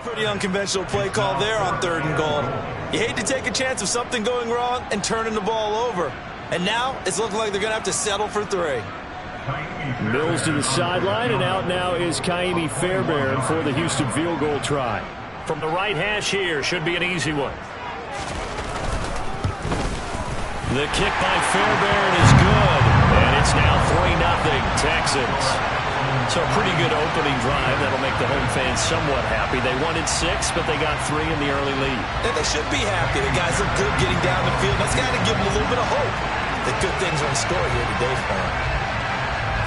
Pretty unconventional play call there on 3rd and goal. You hate to take a chance of something going wrong and turning the ball over. And now it's looking like they're going to have to settle for 3. Mills to the sideline, and out now is Kaimi Fairbairn for the Houston field goal try. From the right hash here, should be an easy one. The kick by Fairbairn is good, and it's now 3-0 Texans. So a pretty good opening drive. That'll make the home fans somewhat happy. They wanted 6, but they got 3 in the early lead. And they should be happy. The guys look good getting down the field. That's got to give them a little bit of hope that good things are in store here today for them.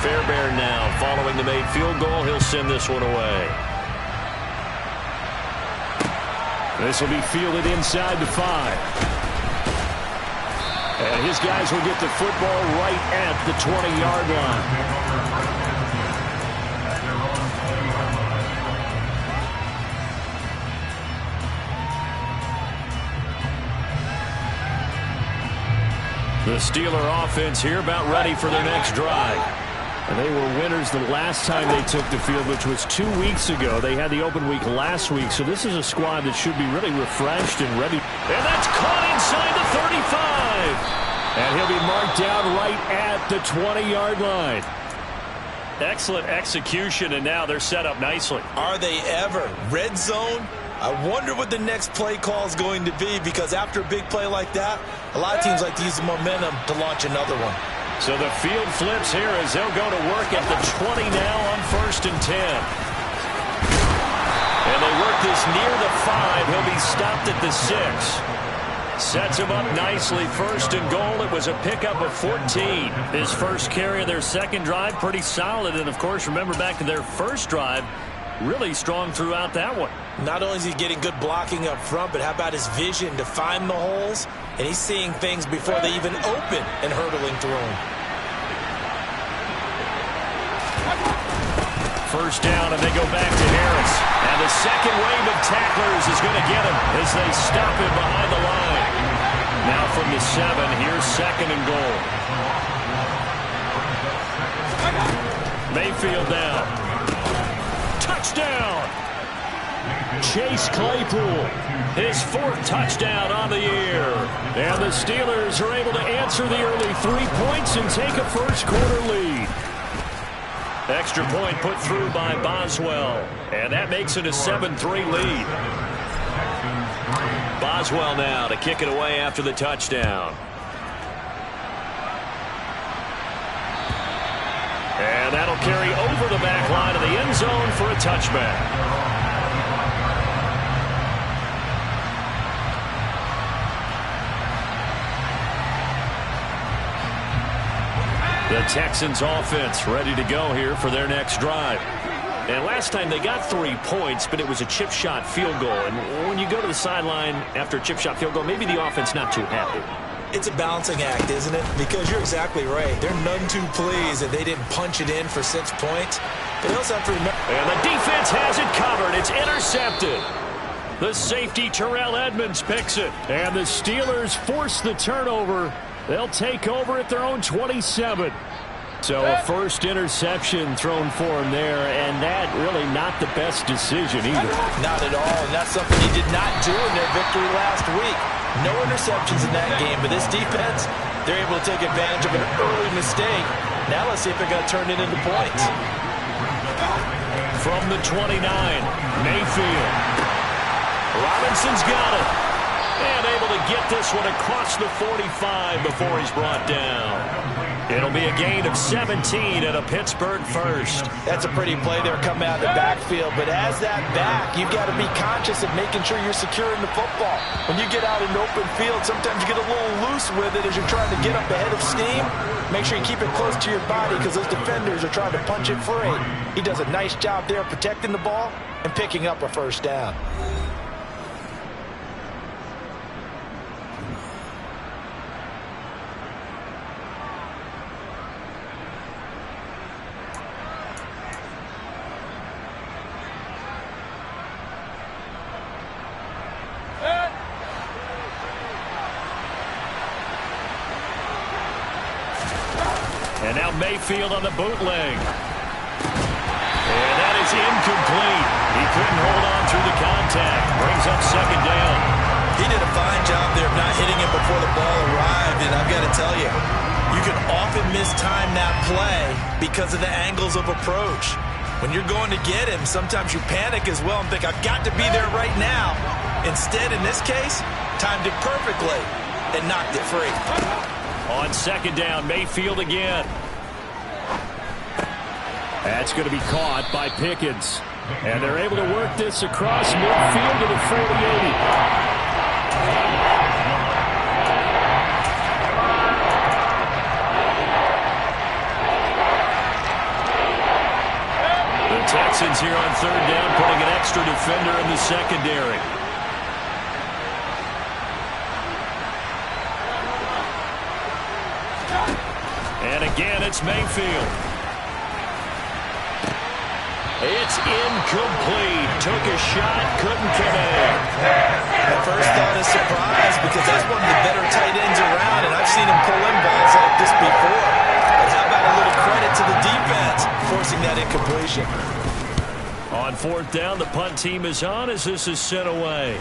Fairbairn now following the made field goal. He'll send this one away. This will be fielded inside the 5. And his guys will get the football right at the 20-yard line. The Steeler offense here about ready for their next drive. And they were winners the last time they took the field, which was 2 weeks ago. They had the open week last week, so this is a squad that should be really refreshed and ready. And that's caught inside the 35. And he'll be marked down right at the 20-yard line. Excellent execution, and now they're set up nicely. Are they ever? Red zone? I wonder what the next play call is going to be, because after a big play like that, a lot of teams like to use the momentum to launch another one. So the field flips here as they'll go to work at the 20 now on 1st and 10. And they work this near the 5. He'll be stopped at the 6. Sets him up nicely. 1st and goal. It was a pickup of 14. His first carry of their second drive, pretty solid. And, of course, remember back to their first drive, really strong throughout that one. Not only is he getting good blocking up front, but how about his vision to find the holes? And he's seeing things before they even open and hurdling through them. First down, and they go back to Harris. And the second wave of tacklers is going to get him as they stop him behind the line. Now from the 7, here's 2nd and goal. Mayfield down. Touchdown! Chase Claypool, his 4th touchdown on the year. And the Steelers are able to answer the early 3 points and take a first-quarter lead. Extra point put through by Boswell, and that makes it a 7-3 lead. Boswell now to kick it away after the touchdown. And that'll carry over the back line of the end zone for a touchback. The Texans offense ready to go here for their next drive. And last time they got 3 points, but it was a chip shot field goal. And when you go to the sideline after a chip shot field goal, maybe the offense not too happy. It's a balancing act, isn't it? Because you're exactly right. They're none too pleased that they didn't punch it in for 6 points. But they also have to remember. And the defense has it covered. It's intercepted. The safety, Terrell Edmonds, picks it. And the Steelers force the turnover. They'll take over at their own 27. So a first interception thrown for him there, and that really not the best decision either. Not at all, and that's something he did not do in their victory last week. No interceptions in that game, but this defense, they're able to take advantage of an early mistake. Now let's see if they're going to turn it into points. From the 29, Mayfield. Robinson's got it. And able to get this one across the 45 before he's brought down. It'll be a gain of 17 and a Pittsburgh first. That's a pretty play there coming out of the backfield. But as that back, you've got to be conscious of making sure you're securing the football. When you get out in open field, sometimes you get a little loose with it as you're trying to get up ahead of steam. Make sure you keep it close to your body because those defenders are trying to punch it free. He does a nice job there protecting the ball and picking up a first down. And now Mayfield on the bootleg. And that is incomplete. He couldn't hold on through the contact. Brings up second down. He did a fine job there of not hitting him before the ball arrived, and I've got to tell you, you can often mistime that play because of the angles of approach. When you're going to get him, sometimes you panic as well and think, I've got to be there right now. Instead, in this case, timed it perfectly and knocked it free. On second down, Mayfield again. That's going to be caught by Pickens. And they're able to work this across midfield to the 40-80. The Texans here on third down, putting an extra defender in the secondary. And again, it's Mayfield. It's incomplete. Took a shot, couldn't connect. At first thought is surprise because that's one of the better tight ends around, and I've seen him pull in balls like this before. But how about a little credit to the defense forcing that incompletion? On fourth down, the punt team is on as this is sent away.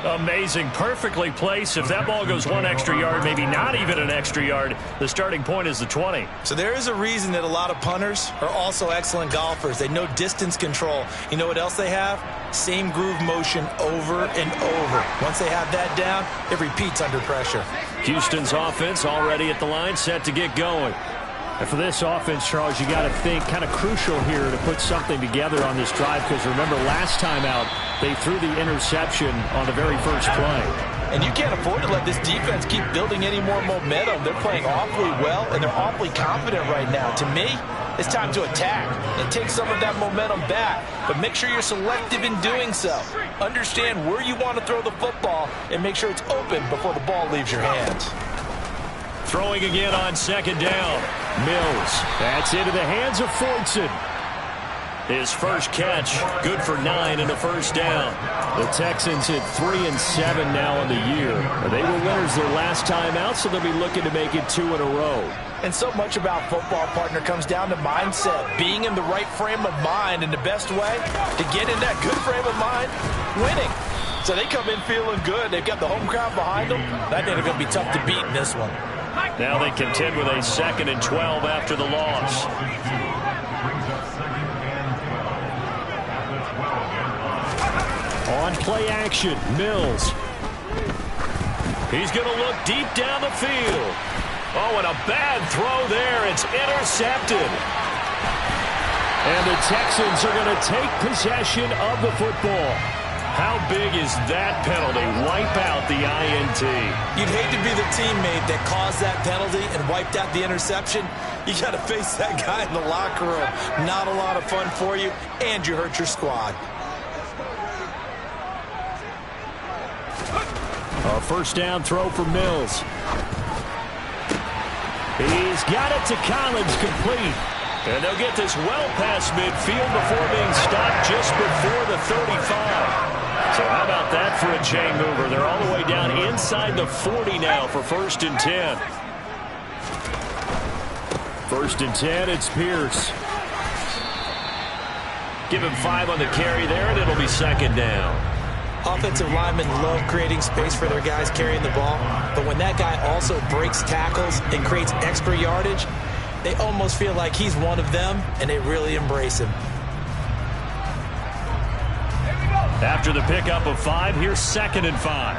Amazing, perfectly placed. If that ball goes one extra yard, maybe not even an extra yard, the starting point is the 20. So there is a reason that a lot of punters are also excellent golfers. They know distance control. You know what else they have? Same groove motion over and over. Once they have that down, it repeats under pressure. Houston's offense already at the line, set to get going. And for this offense, Charles, you got to think kind of crucial here to put something together on this drive because remember last time out, they threw the interception on the very first play. And you can't afford to let this defense keep building any more momentum. They're playing awfully well, and they're awfully confident right now. To me, it's time to attack and take some of that momentum back. But make sure you're selective in doing so. Understand where you want to throw the football and make sure it's open before the ball leaves your hands. Throwing again on second down. Mills. That's into the hands of Fortson. His first catch, good for 9 and a first down. The Texans at 3-7 now on the year. They were winners their last time out, so they'll be looking to make it 2 in a row. And so much about football, partner, comes down to mindset. Being in the right frame of mind, and the best way to get in that good frame of mind, winning. So they come in feeling good. They've got the home crowd behind them. I think they're going to be tough to beat in this one. Now they contend with a 2nd and 12 after the loss. On play action, Mills. He's going to look deep down the field. Oh, and a bad throw there. It's intercepted. And the Texans are going to take possession of the football. How big is that penalty? Wipe out the INT. You'd hate to be the teammate that caused that penalty and wiped out the interception. You got to face that guy in the locker room. Not a lot of fun for you, and you hurt your squad. A first down throw for Mills. He's got it to Collins, complete. And they'll get this well past midfield before being stopped just before the 35. So how about that for a chain mover? They're all the way down inside the 40 now for 1st and 10. 1st and 10, it's Pierce. Give him 5 on the carry there, and it'll be 2nd down. Offensive linemen love creating space for their guys carrying the ball, but when that guy also breaks tackles and creates extra yardage, they almost feel like he's one of them, and they really embrace him. After the pickup of 5, here's 2nd and 5.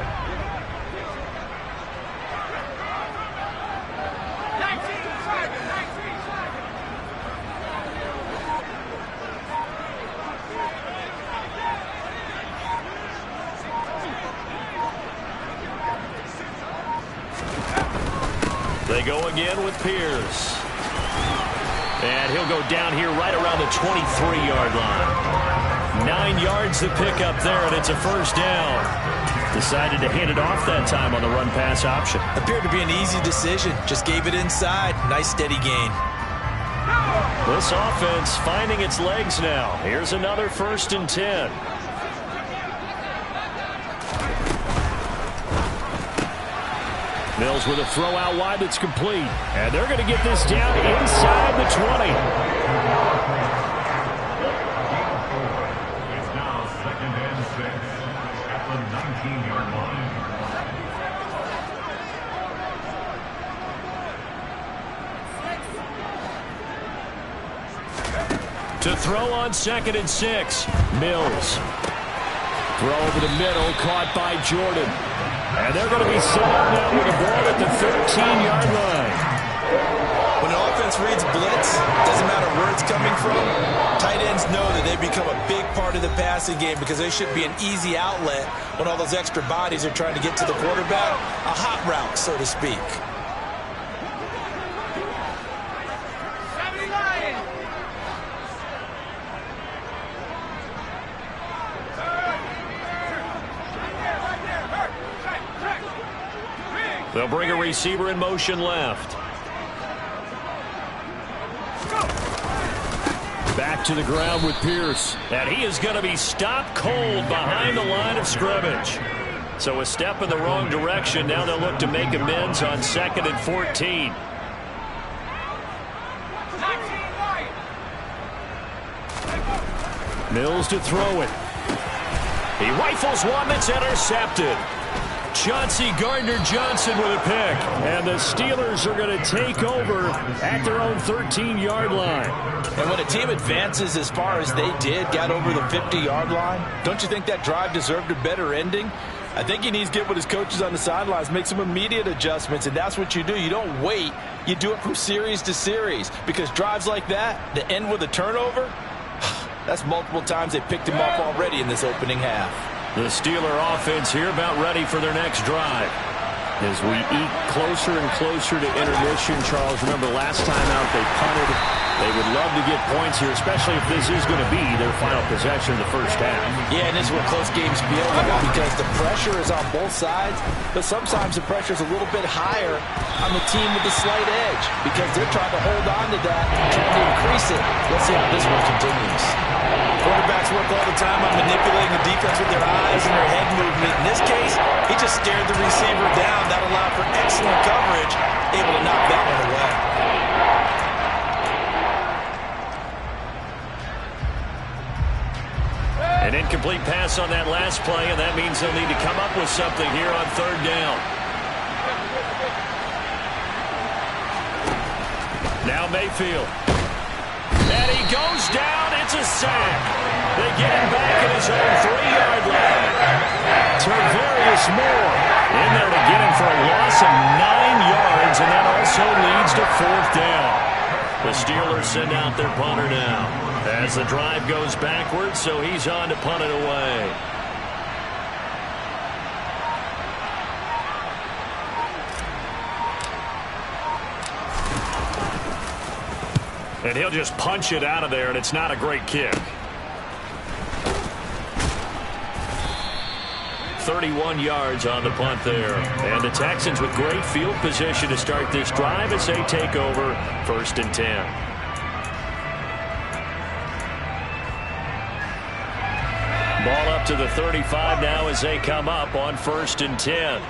They go again with Pierce. And he'll go down here right around the 23-yard line. 9 yards to pick up there, and it's a first down. Decided to hand it off that time on the run-pass option. Appeared to be an easy decision. Just gave it inside. Nice steady gain. This offense finding its legs now. Here's another 1st and 10. Mills with a throw out wide that's complete. And they're going to get this down inside the 20. To throw on 2nd and 6. Mills. Throw over the middle, caught by Jordan. And they're going to be set up now with a ball at the 13-yard line. When an offense reads blitz, doesn't matter where it's coming from, tight ends know that they become a big part of the passing game because they should be an easy outlet when all those extra bodies are trying to get to the quarterback. A hot route, so to speak. They'll bring a receiver in motion left. Back to the ground with Pierce. And he is going to be stopped cold behind the line of scrimmage. So a step in the wrong direction. Now they'll look to make amends on 2nd and 14. Mills to throw it. He rifles one that's intercepted. Chauncey Gardner-Johnson with a pick. And the Steelers are going to take over at their own 13-yard line. And when a team advances as far as they did, got over the 50-yard line, don't you think that drive deserved a better ending? I think he needs to get with his coaches on the sidelines, make some immediate adjustments, and that's what you do. You don't wait. You do it from series to series because drives like that, that end with a turnover, that's multiple times they picked him up already in this opening half. The Steeler offense here about ready for their next drive. As we eke closer and closer to intermission, Charles, remember last time out they punted. They would love to get points here, especially if this is going to be their final possession of the first half. Yeah, and this is what close games feel like because the pressure is on both sides, but sometimes the pressure is a little bit higher on the team with the slight edge because they're trying to hold on to that, trying to increase it. Let's see how this one continues. Quarterbacks work all the time on manipulating the defense with their eyes and their head movement. In this case, he just stared the receiver down. That allowed for excellent coverage, able to knock that one away. An incomplete pass on that last play, and that means they'll need to come up with something here on 3rd down. Now Mayfield. And he goes down. It's a sack. They get him back at his own 3-yard line. Tervarius Moore in there to get him for a loss of 9 yards, and that also leads to 4th down. The Steelers send out their punter now as the drive goes backwards, so he's on to punt it away. And he'll just punch it out of there, and it's not a great kick. 31 yards on the punt there. And the Texans with great field position to start this drive as they take over 1st and 10. Ball up to the 35 now as they come up on 1st and 10.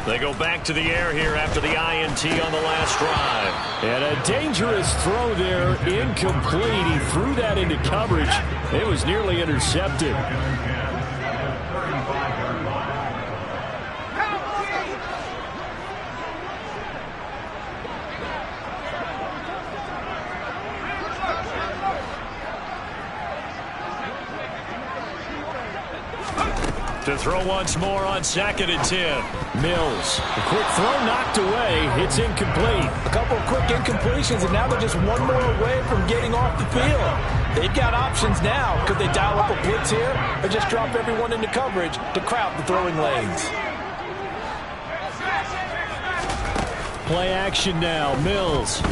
They go back to the air here after the INT on the last drive. And a dangerous throw there, incomplete. He threw that into coverage. It was nearly intercepted. To throw once more on 2nd and 10. Mills. A quick throw knocked away. It's incomplete. A couple of quick incompletions, and now they're just one more away from getting off the field. They've got options now. Could they dial up a blitz here or just drop everyone into coverage to crowd the throwing lanes? Play action now. Mills.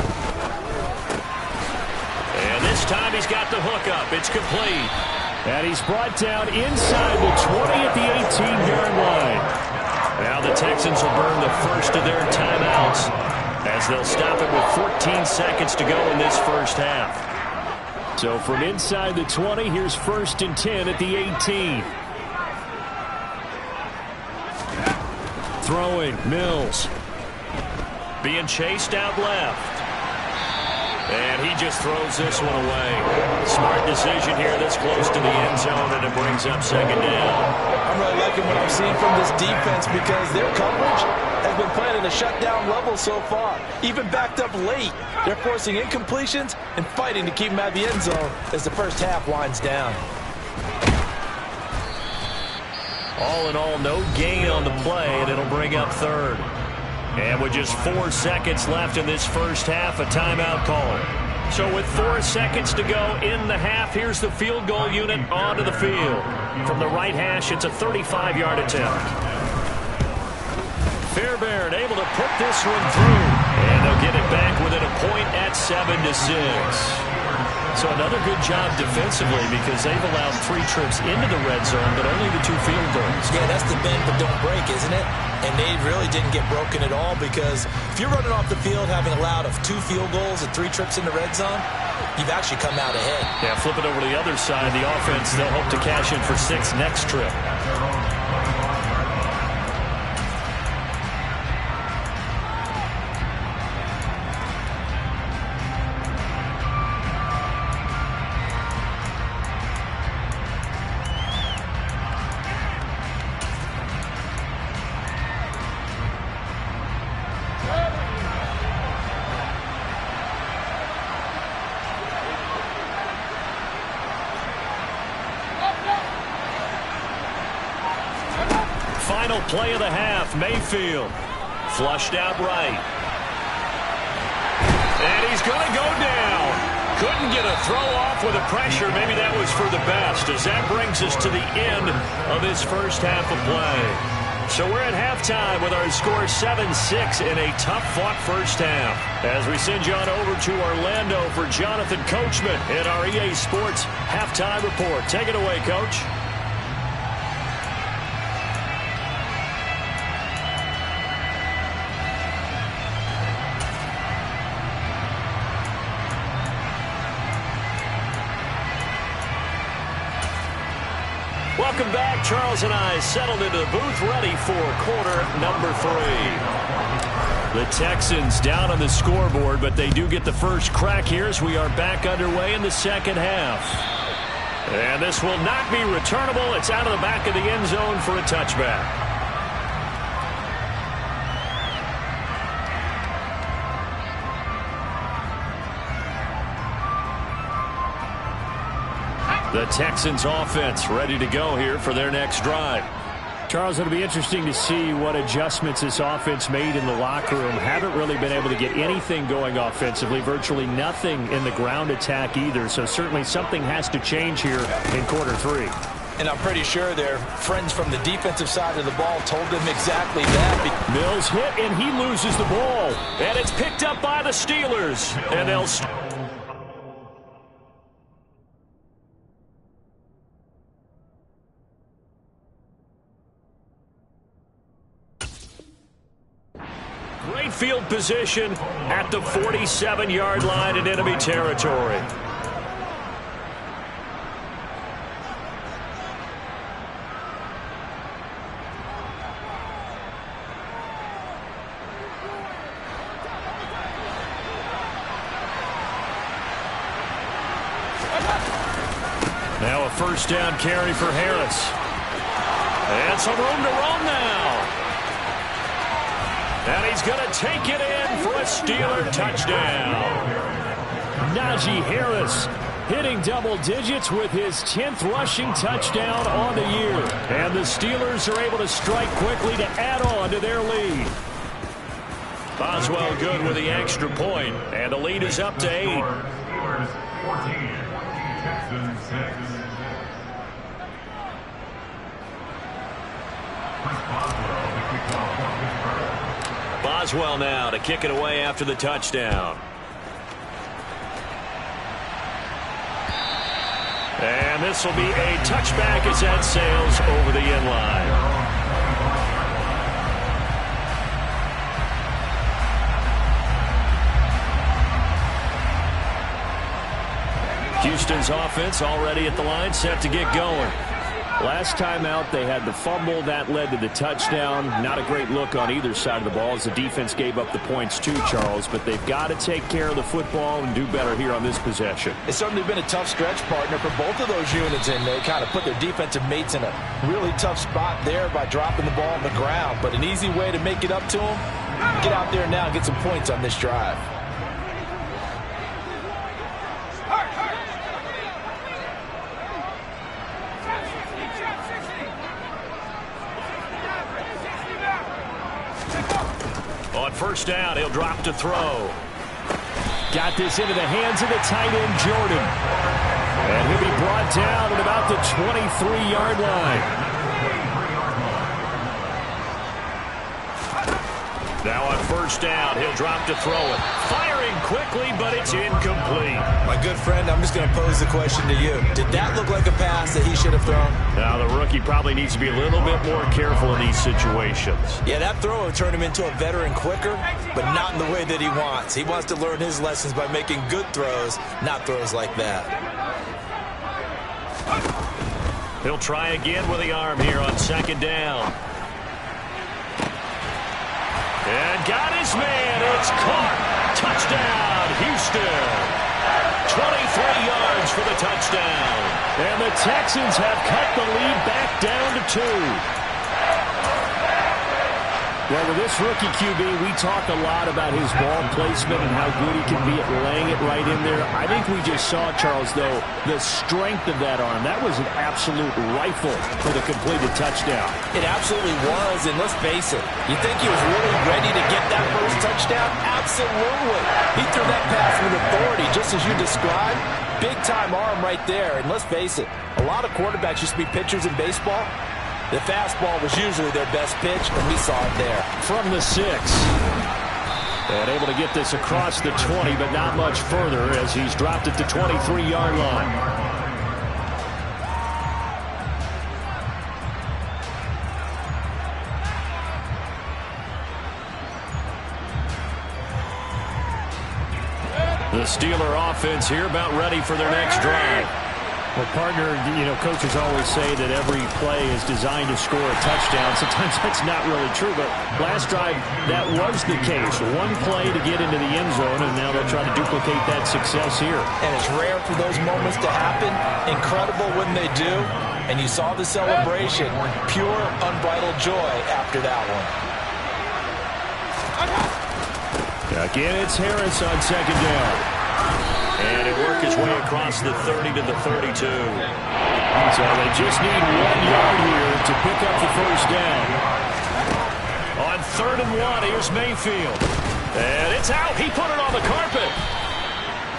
And this time he's got the hook up. It's complete. And he's brought down inside the 20 at the 18-yard line. Now the Texans will burn the first of their timeouts as they'll stop it with 14 seconds to go in this first half. So from inside the 20, here's 1st and 10 at the 18. Throwing, Mills. Being chased out left. And he just throws this one away. Smart decision here this close to the end zone, and it brings up 2nd down. I'm really liking what I'm seeing from this defense because their coverage has been playing at a shutdown level so far. Even backed up late, they're forcing incompletions and fighting to keep them out of the end zone as the first half winds down. All in all, no gain on the play, and it'll bring up third. And with just 4 seconds left in this first half, a timeout call. So with 4 seconds to go in the half, here's the field goal unit onto the field. From the right hash, it's a 35-yard attempt. Fairbairn able to put this one through. And they'll get it back within a point at 7-6. So another good job defensively because they've allowed 3 trips into the red zone, but only the 2 field goals. Yeah, that's the bend but don't break, isn't it? And they really didn't get broken at all because if you're running off the field having allowed 2 field goals and 3 trips in the red zone, you've actually come out ahead. Yeah, flip it over to the other side. The offense, they'll hope to cash in for 6 next trip. Final play of the half, Mayfield. Flushed out right. And he's going to go down. Couldn't get a throw off with the pressure. Maybe that was for the best, as that brings us to the end of this first half of play. So we're at halftime with our score 7-6 in a tough-fought first half. As we send you on over to Orlando for Jonathan Coachman in our EA Sports Halftime Report. Take it away, Coach. Welcome back. Charles and I settled into the booth ready for quarter number 3. The Texans down on the scoreboard, but they do get the first crack here as we are back underway in the second half. And this will not be returnable. It's out of the back of the end zone for a touchback. The Texans offense ready to go here for their next drive. Charles, it'll be interesting to see what adjustments this offense made in the locker room. Haven't really been able to get anything going offensively, virtually nothing in the ground attack either. So certainly something has to change here in quarter 3. And I'm pretty sure their friends from the defensive side of the ball told them exactly that. Mills hit and he loses the ball. And it's picked up by the Steelers. And they'll... Great field position at the 47-yard line in enemy territory. Now a first down carry for Harris. And some room to run now. And he's going to take it in for a Steeler touchdown. Najee Harris hitting double digits with his 10th rushing touchdown on the year. And the Steelers are able to strike quickly to add on to their lead. Boswell good with the extra point, and the lead is up to 8. Steelers 14, Texans 6. Boswell now to kick it away after the touchdown. And this will be a touchback as that sails over the end line. Houston's offense already at the line, set to get going. Last time out, they had the fumble. That led to the touchdown. Not a great look on either side of the ball as the defense gave up the points too, Charles. But they've got to take care of the football and do better here on this possession. It's certainly been a tough stretch, partner, for both of those units, and they kind of put their defensive mates in a really tough spot there by dropping the ball on the ground. But an easy way to make it up to them, get out there now and get some points on this drive. On first down, he'll drop to throw. Got this into the hands of the tight end, Jordan. And he'll be brought down at about the 23-yard line. Now on first down, he'll drop to throw it. Firing quickly, but it's incomplete. My good friend, I'm just going to pose the question to you. Did that look like a pass that he should have thrown? Now the rookie probably needs to be a little bit more careful in these situations. Yeah, that throw will turn him into a veteran quicker, but not in the way that he wants. He wants to learn his lessons by making good throws, not throws like that. He'll try again with the arm here on second down. And got his man. It's caught. Touchdown, Houston. 23 yards for the touchdown. And the Texans have cut the lead back down to 2. Well, with this rookie QB, we talk a lot about his ball placement and how good he can be at laying it right in there. I think we just saw, Charles, though, the strength of that arm. That was an absolute rifle for the completed touchdown. It absolutely was, and let's face it, you think he was really ready to get that first touchdown? Absolutely. He threw that pass with authority, just as you described. Big-time arm right there, and let's face it, a lot of quarterbacks used to be pitchers in baseball. The fastball was usually their best pitch, and we saw it there. From the 6. And able to get this across the 20, but not much further as he's dropped at the 23-yard line. The Steeler offense here about ready for their next drive. Well, partner, coaches always say that every play is designed to score a touchdown. Sometimes that's not really true, but last drive, that was the case. One play to get into the end zone, and now they'll try to duplicate that success here. And it's rare for those moments to happen. Incredible when they do. And you saw the celebration. Pure, unbridled joy after that one. Again, it's Harris on second down. And it worked his way across the 30 to the 32. So they just need 1 yard here to pick up the first down. On 3rd and 1, here's Mayfield. And it's out. He put it on the carpet.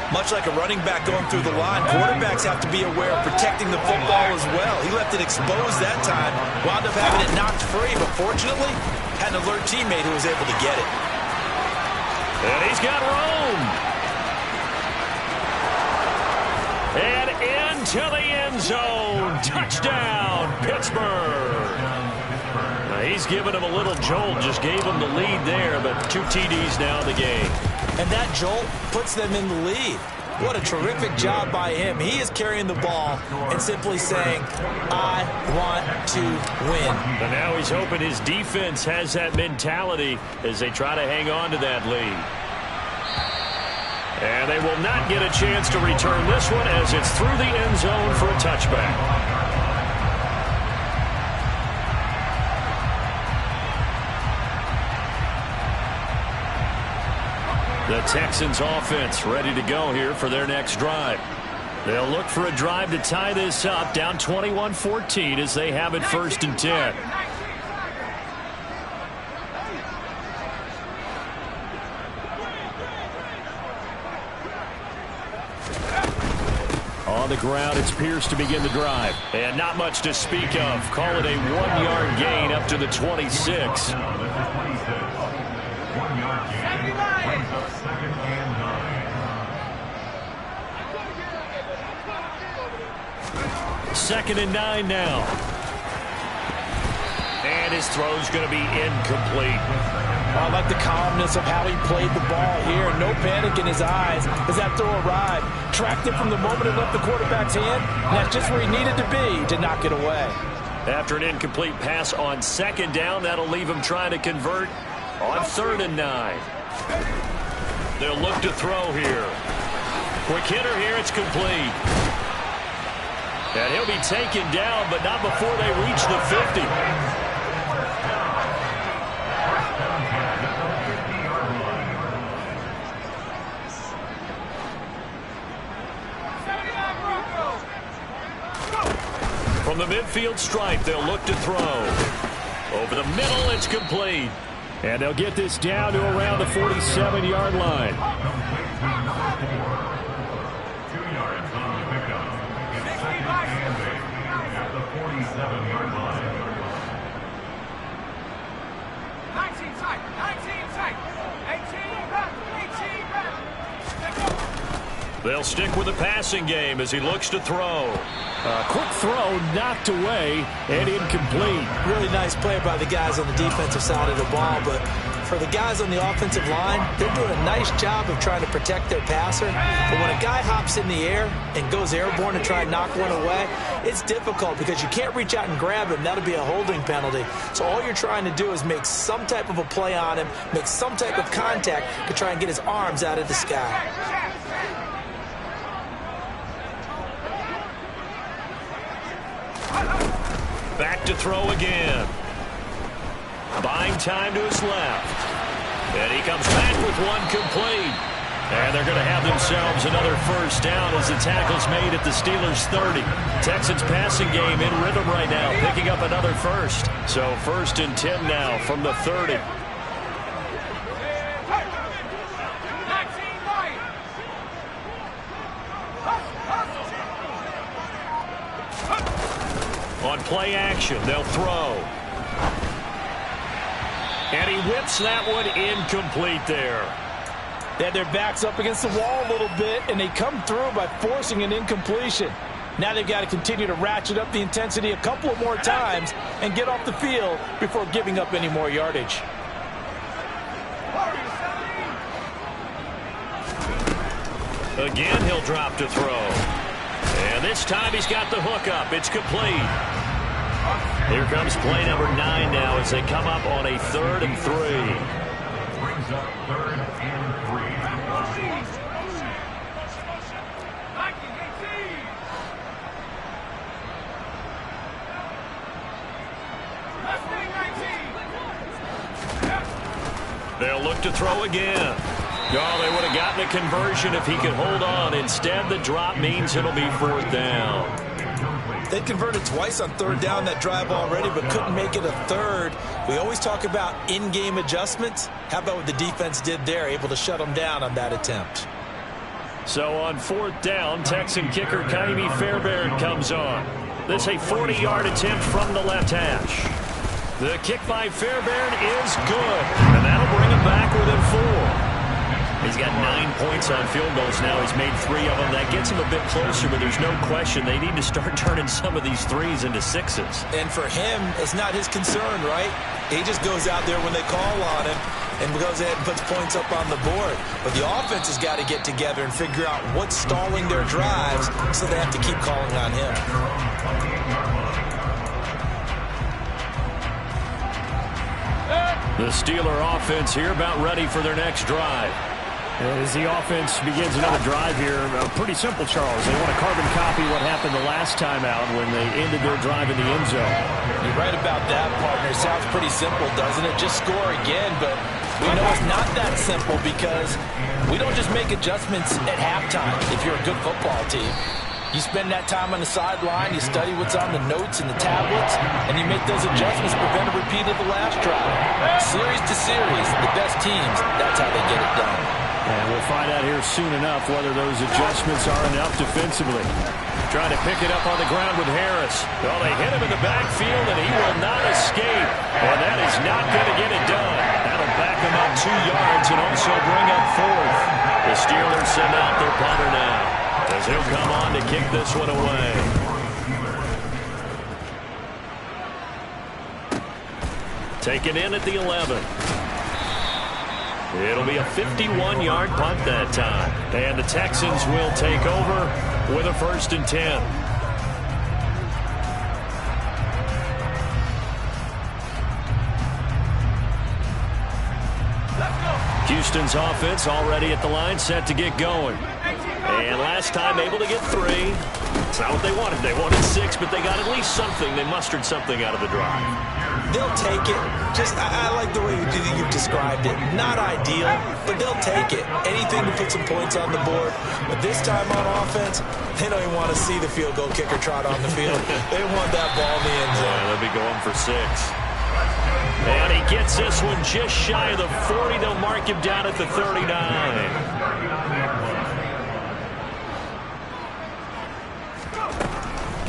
Much like a running back going through the line, quarterbacks have to be aware of protecting the football as well. He left it exposed that time, wound up having it knocked free, but fortunately, had an alert teammate who was able to get it. And he's got room. And into the end zone. Touchdown, Pittsburgh. Now he's given him a little jolt. Just gave him the lead there, but 2 TDs now in the game. And that jolt puts them in the lead. What a terrific job by him. He is carrying the ball and simply saying, I want to win. And now he's hoping his defense has that mentality as they try to hang on to that lead. And they will not get a chance to return this one as it's through the end zone for a touchback. The Texans offense ready to go here for their next drive. They'll look for a drive to tie this up, down 21-14 as they have it 1st and 10. On the ground, it's Pierce to begin the drive. And not much to speak of. Call it a 1-yard gain up to the 26. 1 yard gain. Brings up 2nd and 9. 2nd and 9 now. And his throw's going to be incomplete. I like the calmness of how he played the ball here. No panic in his eyes as that throw arrived. Tracked it from the moment it left the quarterback's hand, and that's just where he needed to be to knock it away. After an incomplete pass on second down, that'll leave him trying to convert on 3rd and 9. They'll look to throw here. Quick hitter here, it's complete. And he'll be taken down, but not before they reach the 50. From the midfield stripe, they'll look to throw. Over the middle, it's complete. And they'll get this down to around the 47-yard line. 2 yards on the pickup. At the 47-yard line. 19 tight, 19 tight, 18 back, 18 back. They'll stick with the passing game as he looks to throw. Quick throw, knocked away, and incomplete. Really nice play by the guys on the defensive side of the ball, but for the guys on the offensive line, they're doing a nice job of trying to protect their passer. But when a guy hops in the air and goes airborne to try and knock one away, it's difficult because you can't reach out and grab him. That'll be a holding penalty. So all you're trying to do is make some type of a play on him, make some type of contact to try and get his arms out of the sky. Back to throw again. Buying time to his left. And he comes back with one complete. And they're going to have themselves another first down as the tackle's made at the Steelers' 30. Texans passing game in rhythm right now, picking up another first. So 1st and 10 now from the 30. On play action, they'll throw. And he whips that one incomplete there. They had their backs up against the wall a little bit, and they come through by forcing an incompletion. Now they've got to continue to ratchet up the intensity a couple of more times and get off the field before giving up any more yardage. Again, he'll drop to throw. And this time he's got the hook up. It's complete. Here comes play number 9 now as they come up on a 3rd and 3. Brings up 3rd and 3. They'll look to throw again. Oh, they would have gotten a conversion if he could hold on. Instead, the drop means it'll be 4th down. They converted twice on 3rd down that drive already, but couldn't make it a 3rd. We always talk about in-game adjustments. How about what the defense did there, able to shut them down on that attempt? So on 4th down, Texan kicker Kaimi Fairbairn comes on. This a 40-yard attempt from the left hash. The kick by Fairbairn is good, and that'll bring him back within 4. He's got 9 points on field goals now. He's made 3 of them. That gets him a bit closer, but there's no question they need to start turning some of these 3s into 6s. And for him, it's not his concern, right? He just goes out there when they call on him and goes ahead and puts points up on the board. But the offense has got to get together and figure out what's stalling their drives, so they have to keep calling on him. The Steeler offense here about ready for their next drive. As the offense begins another drive here, pretty simple, Charles. They want to carbon copy what happened the last time out when they ended their drive in the end zone. You're right about that, partner. Sounds pretty simple, doesn't it? Just score again, but we know it's not that simple because we don't just make adjustments at halftime if you're a good football team. You spend that time on the sideline, you study what's on the notes and the tablets, and you make those adjustments to prevent a repeat of the last drive. Series to series, the best teams, that's how they get it done. And we'll find out here soon enough whether those adjustments are enough defensively. Trying to pick it up on the ground with Harris. Well, they hit him in the backfield, and he will not escape. And that is not going to get it done. That'll back him up 2 yards and also bring up 4th. The Steelers send out their punter now, as he'll come on to kick this one away. Taken in at the 11. It'll be a 51-yard punt that time. And the Texans will take over with a 1st and 10. Houston's offense already at the line, set to get going. And last time able to get 3. It's not what they wanted. They wanted 6, but they got at least something. They mustered something out of the drive. They'll take it. I like the way you've described it. Not ideal, but they'll take it. Anything to put some points on the board. But this time on offense, they don't even want to see the field goal kicker trot on the field. They want that ball in the end zone. Yeah, they'll be going for 6. And he gets this one just shy of the 40. They'll mark him down at the 39.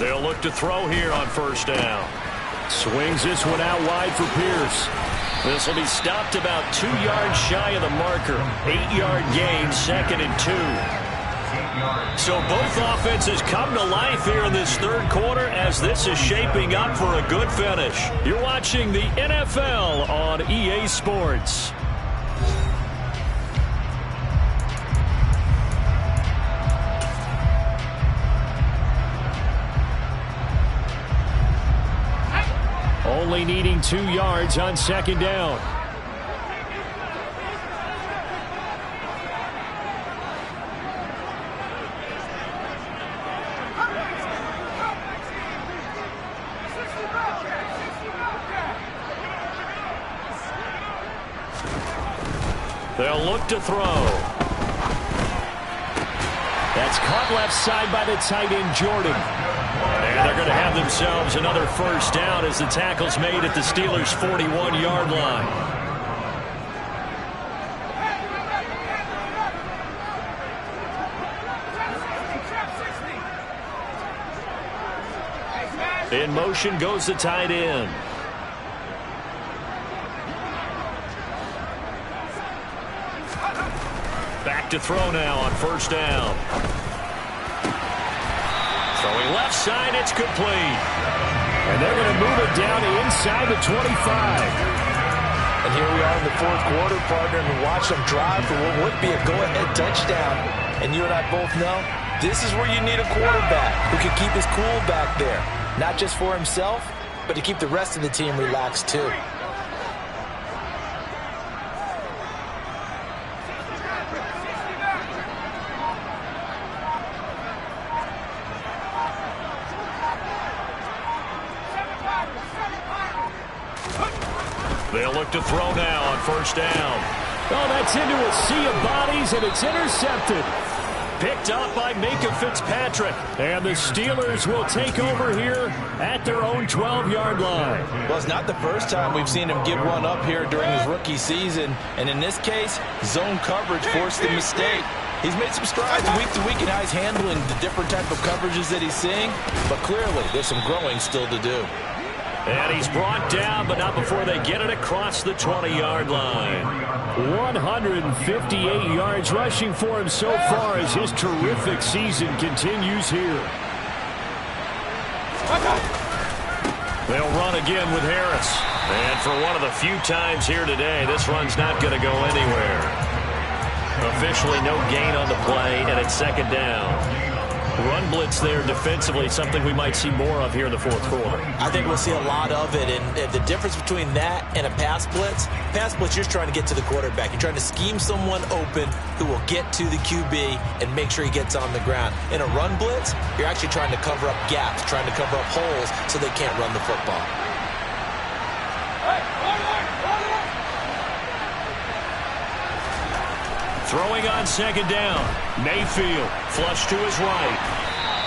They'll look to throw here on 1st down. Swings this one out wide for Pierce. This will be stopped about 2 yards shy of the marker. 8-yard gain, 2nd and 2. So both offenses come to life here in this 3rd quarter as this is shaping up for a good finish. You're watching the NFL on EA Sports. Only needing 2 yards on 2nd down. They'll look to throw. That's caught left side by the tight end, Jordan. And they're going to have themselves another 1st down as the tackle's made at the Steelers' 41-yard line. In motion goes the tight end. Back to throw now on 1st down. Throwing left side, it's complete. And they're going to move it down to inside the 25. And here we are in the 4th quarter, partner, and watch them drive for what would be a go-ahead touchdown. And you and I both know this is where you need a quarterback who can keep his cool back there. Not just for himself, but to keep the rest of the team relaxed too. They'll look to throw now on 1st down. Oh, that's into a sea of bodies, and it's intercepted. Picked up by Minka Fitzpatrick. And the Steelers will take over here at their own 12-yard line. Well, it's not the first time we've seen him give one up here during his rookie season. And in this case, zone coverage forced the mistake. He's made some strides week to week in how he's handling the different type of coverages that he's seeing. But clearly, there's some growing still to do. And he's brought down, but not before they get it across the 20-yard line. 158 yards rushing for him so far as his terrific season continues here. They'll run again with Harris. And for one of the few times here today, this run's not going to go anywhere. Officially no gain on the play, and it's 2nd down. Run blitz there defensively, something we might see more of here in the 4th quarter. I think we'll see a lot of it, and the difference between that and a pass blitz, you're trying to get to the quarterback. You're trying to scheme someone open who will get to the QB and make sure he gets on the ground. In a run blitz, you're actually trying to cover up gaps, trying to cover up holes so they can't run the football. Throwing on 2nd down. Mayfield flush to his right.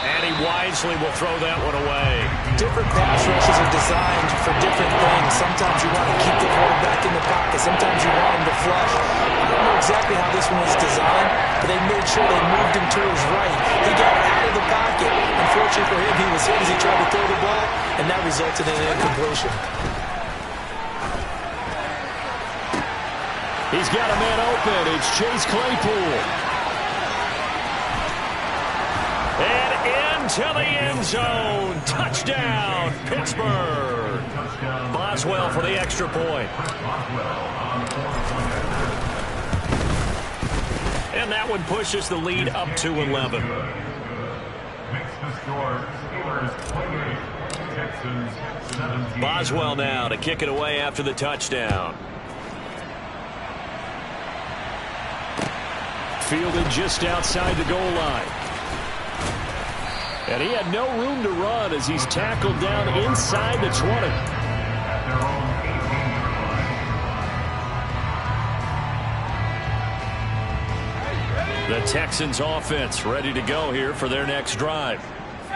And he wisely will throw that one away. Different pass rushes are designed for different things. Sometimes you want to keep the quarterback in the pocket. Sometimes you want him to flush. I don't know exactly how this one was designed, but they made sure they moved him to his right. He got out of the pocket. Unfortunately for him, he was hit as he tried to throw the ball, and that resulted in an incompletion. He's got a man open. It's Chase Claypool. And into the end zone. Touchdown, Pittsburgh. Boswell for the extra point. And that one pushes the lead up to 11. Boswell now to kick it away after the touchdown. Fielded just outside the goal line. And he had no room to run as he's tackled down inside the 20. The Texans offense ready to go here for their next drive.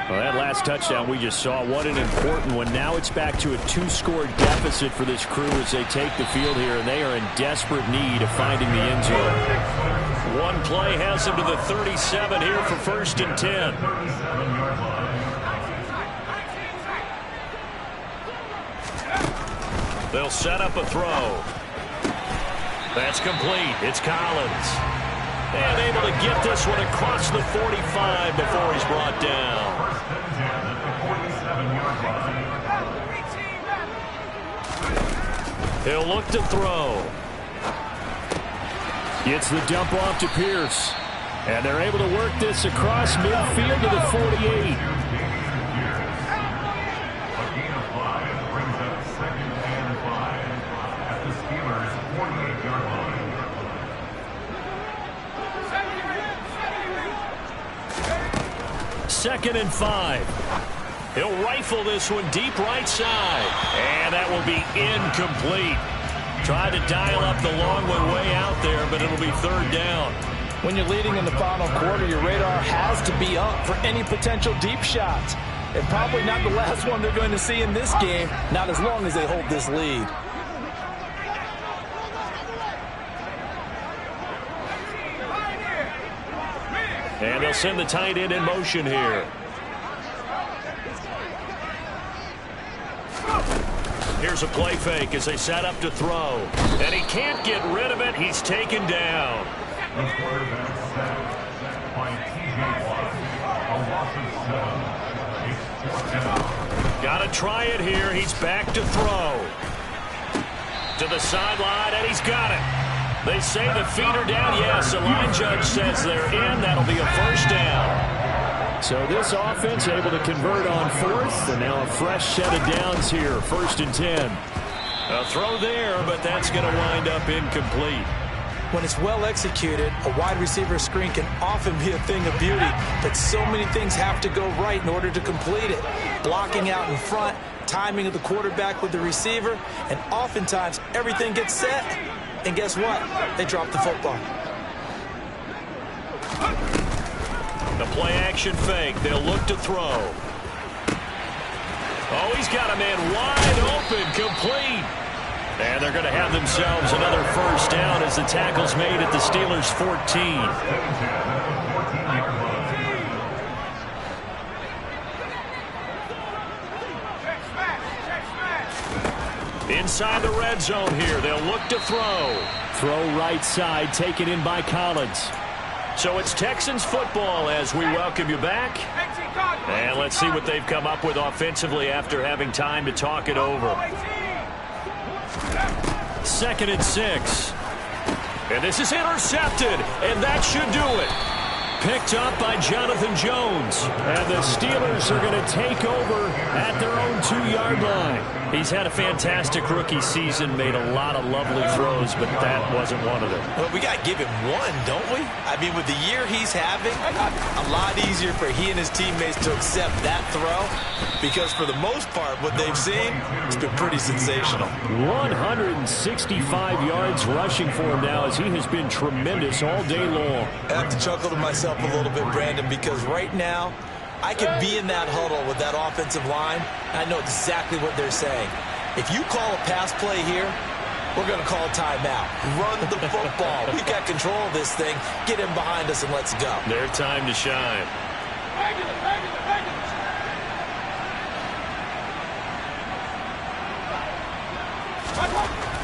Well, that last touchdown we just saw, what an important one. Now it's back to a 2-score deficit for this crew as they take the field here, and they are in desperate need of finding the end zone. One play has him to the 37 here for 1st and 10. They'll set up a throw. That's complete. It's Collins. And able to get this one across the 45 before he's brought down. He'll look to throw. Gets the dump off to Pierce. And they're able to work this across midfield to the 48. Second and 5. He'll rifle this one deep right side. And that will be incomplete. Tried to dial up the long one way out there, but it'll be 3rd down. When you're leading in the final quarter, your radar has to be up for any potential deep shots. And probably not the last one they're going to see in this game, not as long as they hold this lead. And they'll send the tight end in motion here. Here's a play fake as they set up to throw. And he can't get rid of it. He's taken down. Got to try it here. He's back to throw. To the sideline, and he's got it. They say the feet are down. Yes, the line judge says they're in. That'll be a 1st down. So this offense able to convert on 4th, and now a fresh set of downs here, 1st and 10. A throw there, but that's going to wind up incomplete. When it's well executed, a wide receiver screen can often be a thing of beauty, but so many things have to go right in order to complete it. Blocking out in front, timing of the quarterback with the receiver, and oftentimes everything gets set. And guess what? They drop the football. The play action fake. They'll look to throw. Oh, he's got a man wide open, complete. And they're going to have themselves another 1st down as the tackle's made at the Steelers' 14. Inside the red zone here. They'll look to throw. Throw right side, taken in by Collins. So it's Texans football as we welcome you back. And let's see what they've come up with offensively after having time to talk it over. 2nd and 6. And this is intercepted, and that should do it. Picked up by Jonathan Jones. And the Steelers are going to take over at their own 2-yard line. He's had a fantastic rookie season, made a lot of lovely throws, but that wasn't one of them. Well, we got to give him one, don't we? I mean, with the year he's having, a lot easier for he and his teammates to accept that throw because for the most part, what they've seen, it's been pretty sensational. 165 yards rushing for him now as he has been tremendous all day long. I have to chuckle to myself a little bit, Brandon, because right now, I could be in that huddle with that offensive line, and I know exactly what they're saying. If you call a pass play here, we're going to call timeout. Run the football. We've got control of this thing. Get him behind us and let's go. Their time to shine.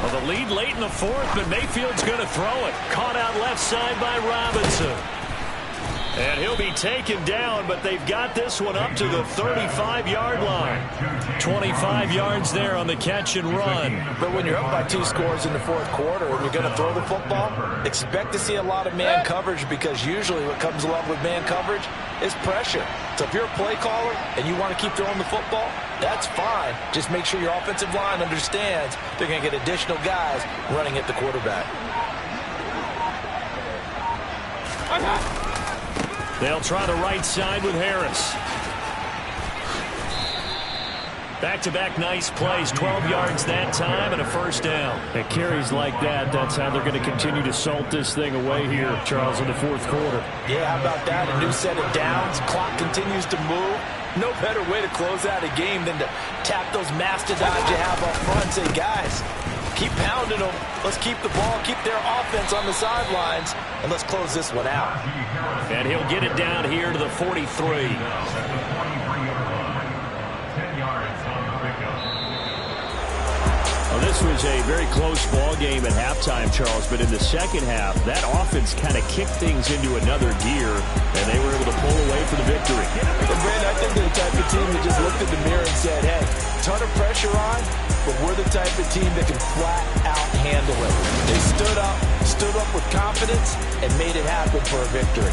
Well, the lead late in the 4th, but Mayfield's going to throw it. Caught out left side by Robinson. And he'll be taken down, but they've got this one up to the 35-yard line. 25 yards there on the catch and run. But when you're up by 2 scores in the fourth quarter and you're going to throw the football, expect to see a lot of man coverage, because usually what comes along with man coverage is pressure. So if you're a play caller and you want to keep throwing the football, that's fine. Just make sure your offensive line understands they're going to get additional guys running at the quarterback. They'll try the right side with Harris. Back-to-back nice plays, 12 yards that time and a first down. At carries like that, that's how they're going to continue to salt this thing away here, Charles, in the fourth quarter. Yeah, how about that? A new set of downs. Clock continues to move. No better way to close out a game than to tap those mastodons you have up front and say, guys, keep pounding them. Let's keep the ball, keep their offense on the sidelines, and let's close this one out. And he'll get it down here to the 43. Well, this was a very close ball game at halftime, Charles, but in the second half, that offense kind of kicked things into another gear, and they were able to pull away for the victory. And Brandon, I think they're the type of team that just looked in the mirror and said, hey, ton of pressure on, but we're the type of team that can flat out handle it. They stood up with confidence, and made it happen for a victory.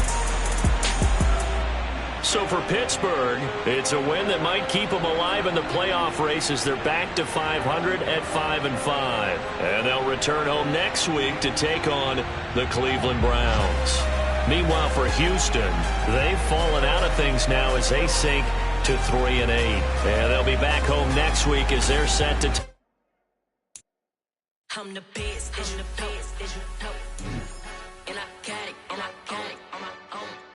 So for Pittsburgh, it's a win that might keep them alive in the playoff race as they're back to 500 at 5-5. And they'll return home next week to take on the Cleveland Browns. Meanwhile, for Houston, they've fallen out of things now as they sink to 3-8. And they'll be back home next week as they're set to... I'm the best, is the best, is the best.